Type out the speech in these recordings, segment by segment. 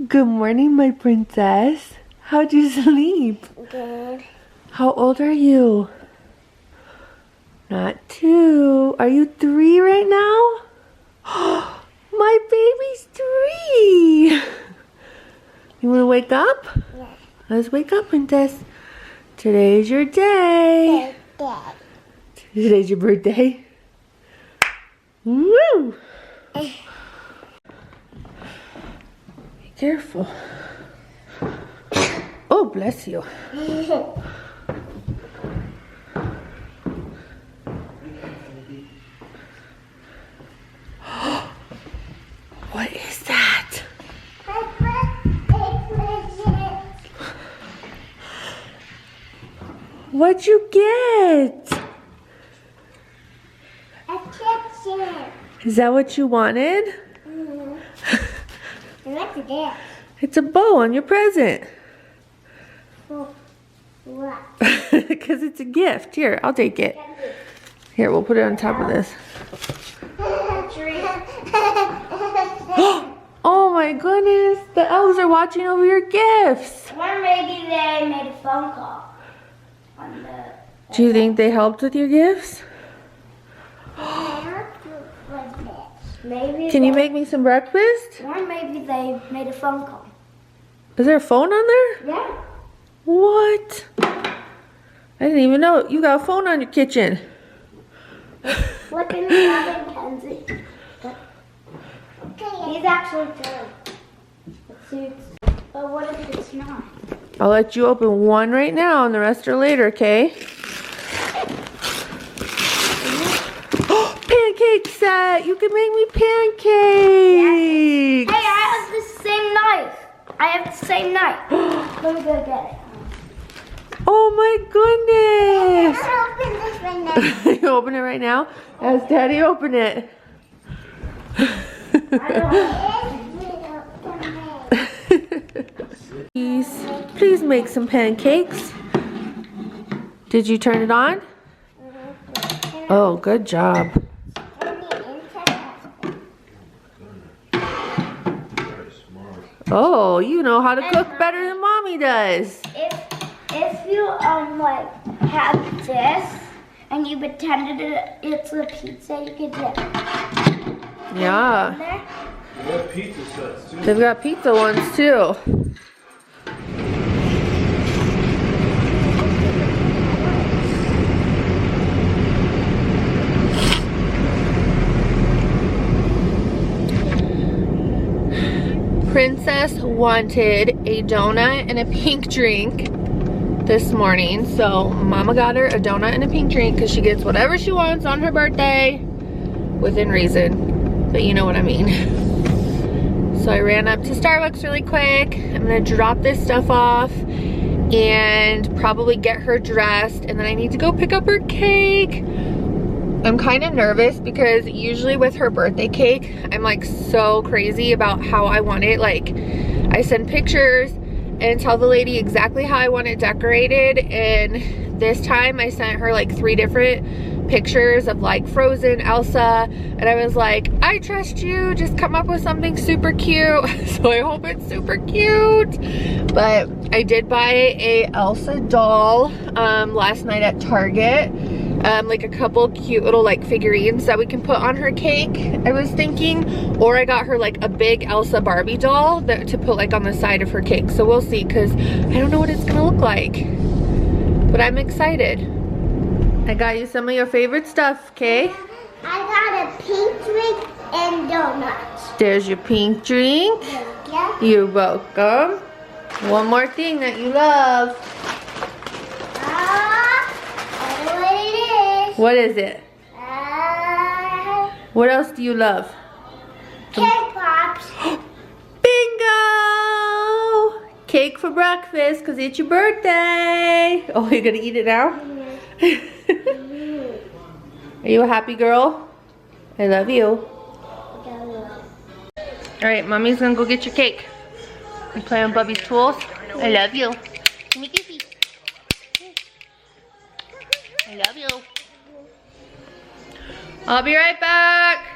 Good morning, my princess. How'd you sleep? Good. How old are you? Not 2. Are you 3 right now? My baby's 3. You want to wake up? Yeah. Let's wake up, princess. Today's your day. Dad. Today's your birthday. Woo! Be careful. Oh, bless you. What is that? What'd you get? A kitchen. Is that what you wanted? What's this? It's a bow on your present. For what? Because it's a gift. Here, I'll take it. Here, we'll put it on top of this. Oh my goodness, the elves are watching over your gifts. Or maybe they made a phone call on the. Do you think they helped with your gifts? Maybe. Can you make me some breakfast? Or maybe they made a phone call. Is there a phone on there? Yeah. What? I didn't even know you got a phone on your kitchen. Look in the oven, Kenzie. He's actually good. But what if it's not? I'll let you open one right now and the rest are later, okay? Pancake set! You can make me pancakes! Hey, I have the same knife. I have the same knife. Let me go get it. Oh my goodness! I'll open this right now. You open it right now? As Daddy open it. Please make some pancakes. Did you turn it on? Oh, good job. Oh, you know how to cook better than Mommy does. If you like have this and you pretended it's a pizza, you could dip. Yeah. They have pizza sets too. They've got pizza ones too. Princess wanted a donut and a pink drink this morning, so Mama got her a donut and a pink drink because she gets whatever she wants on her birthday, within reason, but you know what I mean. So I ran up to Starbucks really quick. I'm gonna drop this stuff off and probably get her dressed, and then I need to go pick up her cake. I'm kind of nervous because usually with her birthday cake, I'm like so crazy about how I want it. Like, I send pictures and tell the lady exactly how I want it decorated, and this time I sent her like 3 different pictures of like Frozen, Elsa, and I was like, I trust you, just come up with something super cute. So I hope it's super cute. But I did buy a Elsa doll last night at Target. Like a couple cute little like figurines that we can put on her cake, I was thinking, or I got her like a big Elsa Barbie doll to put like on the side of her cake. So we'll see, because I don't know what it's gonna look like, but I'm excited. I got you some of your favorite stuff, okay? I got a pink drink and donuts. There's your pink drink. Yeah. You're welcome. One more thing that you love. What is it? What else do you love? Cake pops. Bingo! Cake for breakfast because it's your birthday. Oh, you're gonna eat it now? Are you a happy girl? I love you. Alright, Mommy's gonna go get your cake and play on Bubby's tools. I love you. Give me kissy. I love you. I'll be right back.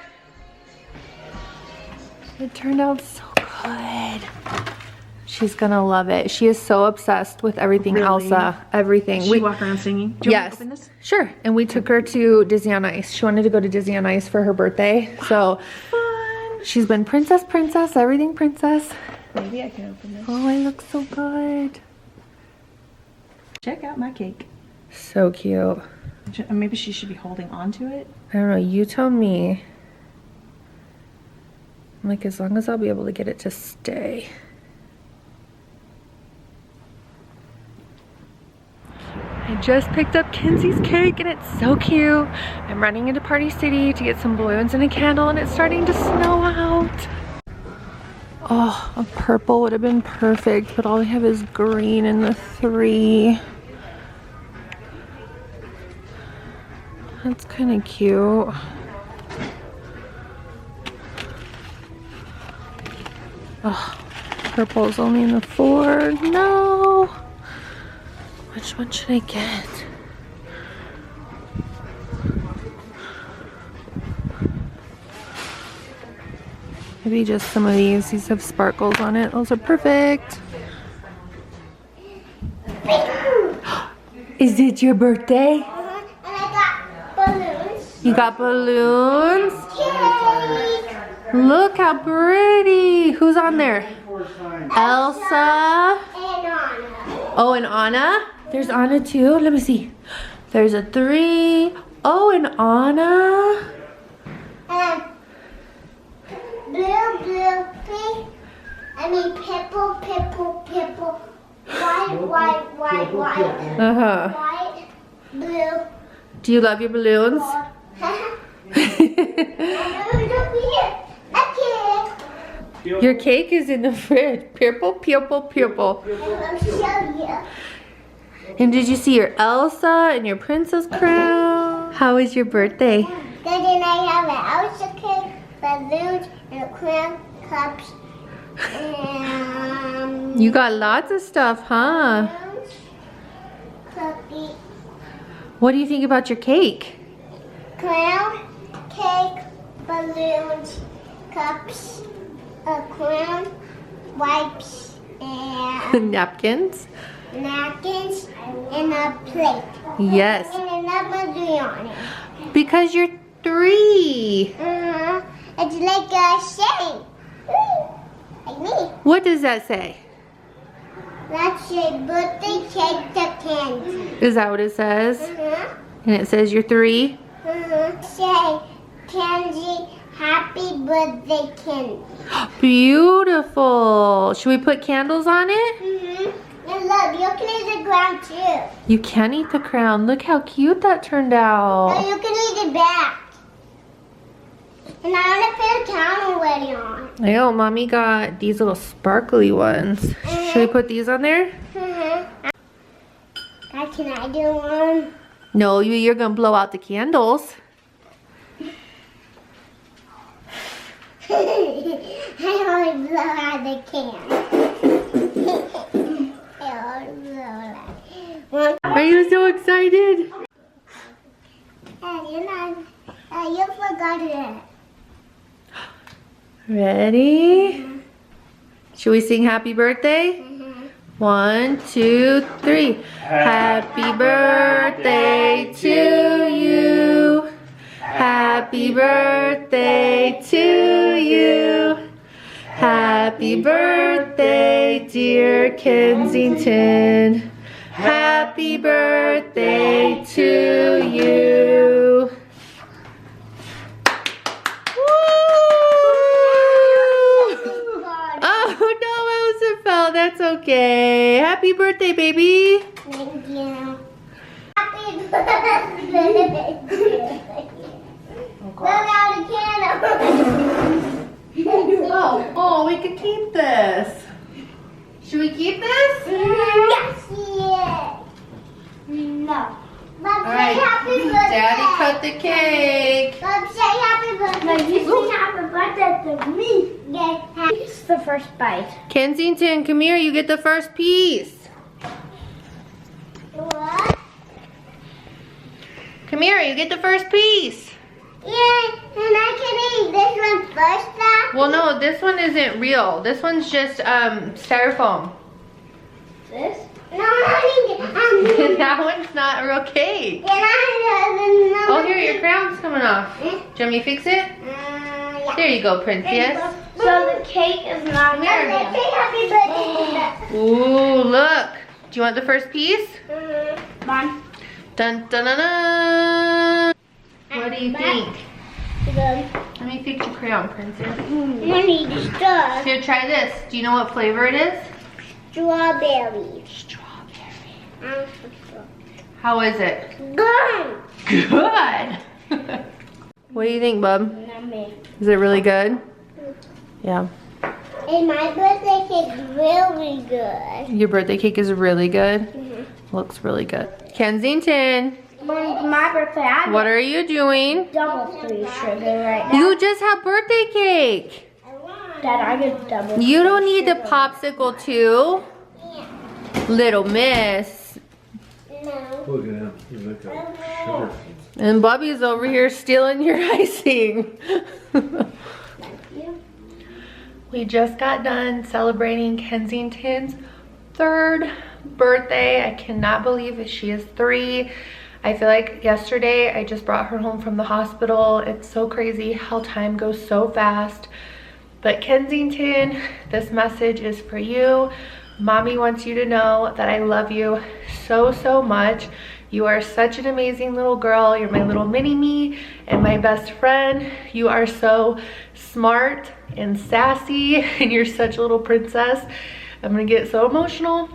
It turned out so good. She's gonna love it. She is so obsessed with everything Really? Elsa. Everything. She walk around singing. Do you want Yes. me to open this? Sure. And we took her to Disney on Ice. She wanted to go to Disney on Ice for her birthday. So Fun. she's been princess, everything princess. Maybe I can open this. Oh, it looks so good. Check out my cake. So cute. Maybe she should be holding on to it. I don't know. You tell me. I'm like, as long as I'll be able to get it to stay. I just picked up Kenzie's cake and it's so cute. I'm running into Party City to get some balloons and a candle and it's starting to snow out. Oh, a purple would have been perfect, but all we have is green and the 3. That's kind of cute. Oh, purple's only in the 4. No! Which one should I get? Maybe just some of these. These have sparkles on it. Those are perfect. Is it your birthday? And I got balloons. You got balloons? Cake. Look how pretty. Who's on there? Elsa. And Anna. Oh, and Anna? There's Anna too. Let me see. There's a 3. Oh, and Anna. And blue, pink. I mean purple. White. Uh-huh. White, blue. Do you love your balloons? Your cake is in the fridge. Purple. And did you see your Elsa and your princess crown? How was your birthday? Then I have an Elsa cake, balloons, and a crown, cups, and You got lots of stuff, huh? cookie, What do you think about your cake? crown, cake, balloons, cups, a crown, wipes, and Napkins? napkins, and a plate. Yes. And another balloon on it. Because you're 3. It's like a shade. Like me. What does that say? That's your birthday cake to candy. Is that what it says? And it says you're 3? Say, Kenzie, happy birthday, Kenzie. Beautiful. Should we put candles on it? And look, you can eat the ground too. You can eat the crown. Look how cute that turned out. So you can eat it back. And I want to put a crown already on. I know, Mommy got these little sparkly ones. Should we put these on there? Can I do one? No, you're gonna blow out the candles. I only blow out the can. I only blow out. Are you so excited? You forgot it. Ready? Should we sing happy birthday? 1, 2, 3. Happy birthday to you. Happy birthday to you. Happy birthday, dear Kensington. Happy birthday to you. Oh no, Elsa fell. That's okay. Happy birthday, baby. Thank you. Happy birthday. Blow out the candle. Oh, we could keep this. Should we keep this? Yes. Yeah. No. Bob, say Alright, happy birthday. Daddy cut the cake. Bob, say happy birthday. No, you say happy birthday to me. Yeah. It's the first bite. Kensington, come here. You get the first piece. What? Come here. You get the first piece. Yeah, and I can eat this one first, Dad. Well, no, this one isn't real. This one's just styrofoam. This? No, I That one's not a real cake. I Oh, here, your crown's coming off. Do you want me to fix it? Yeah. There you go, princess. So the cake is not Here. happy birthday. Ooh, look. Do you want the first piece? Mom. Dun dun dun dun. What do you think? Good. Let me fix your crown, princess. Money stuff. Here, try this. Do you know what flavor it is? Strawberries. Strawberry. How is it? Good. Good. What do you think, bub? Yummy. Is it really good? Yeah. And my birthday cake is really good. Your birthday cake is really good? Looks really good. Kensington, My birthday, what are you doing? double 3 sugar right now. You just have birthday cake. Dad, I get double. You don't need the popsicle too. Little miss. No. Look at him. He's like a sugar. And Bubby's over here stealing your icing. We just got done celebrating Kensington's 3rd birthday. I cannot believe that she is 3. I feel like yesterday I just brought her home from the hospital. It's so crazy how time goes so fast. But Kensington, this message is for you. Mommy wants you to know that I love you so, so much. You are such an amazing little girl. You're my little mini-me and my best friend. You are so smart and sassy and you're such a little princess. I'm gonna get so emotional.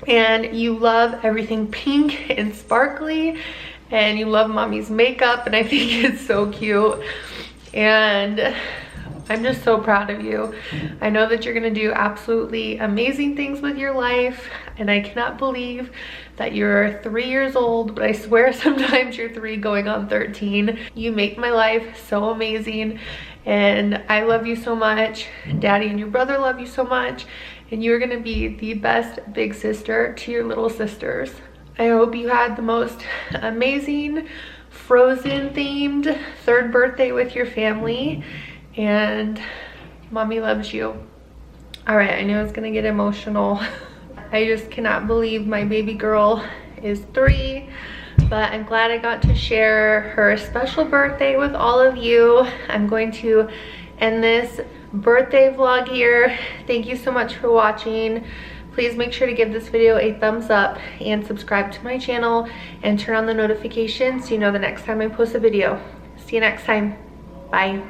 And you love everything pink and sparkly and you love mommy's makeup and I think it's so cute. And I'm just so proud of you. I know that you're gonna do absolutely amazing things with your life and I cannot believe that you're 3 years old, but I swear sometimes you're 3 going on 13. You make my life so amazing and I love you so much. Daddy and your brother love you so much and you're gonna be the best big sister to your little sisters. I hope you had the most amazing Frozen themed 3rd birthday with your family. And mommy loves you. All right, I know it's gonna get emotional. I just cannot believe my baby girl is 3, but I'm glad I got to share her special birthday with all of you. I'm going to end this birthday vlog here. Thank you so much for watching. Please make sure to give this video a thumbs up and subscribe to my channel and turn on the notifications so you know the next time I post a video. See you next time. Bye.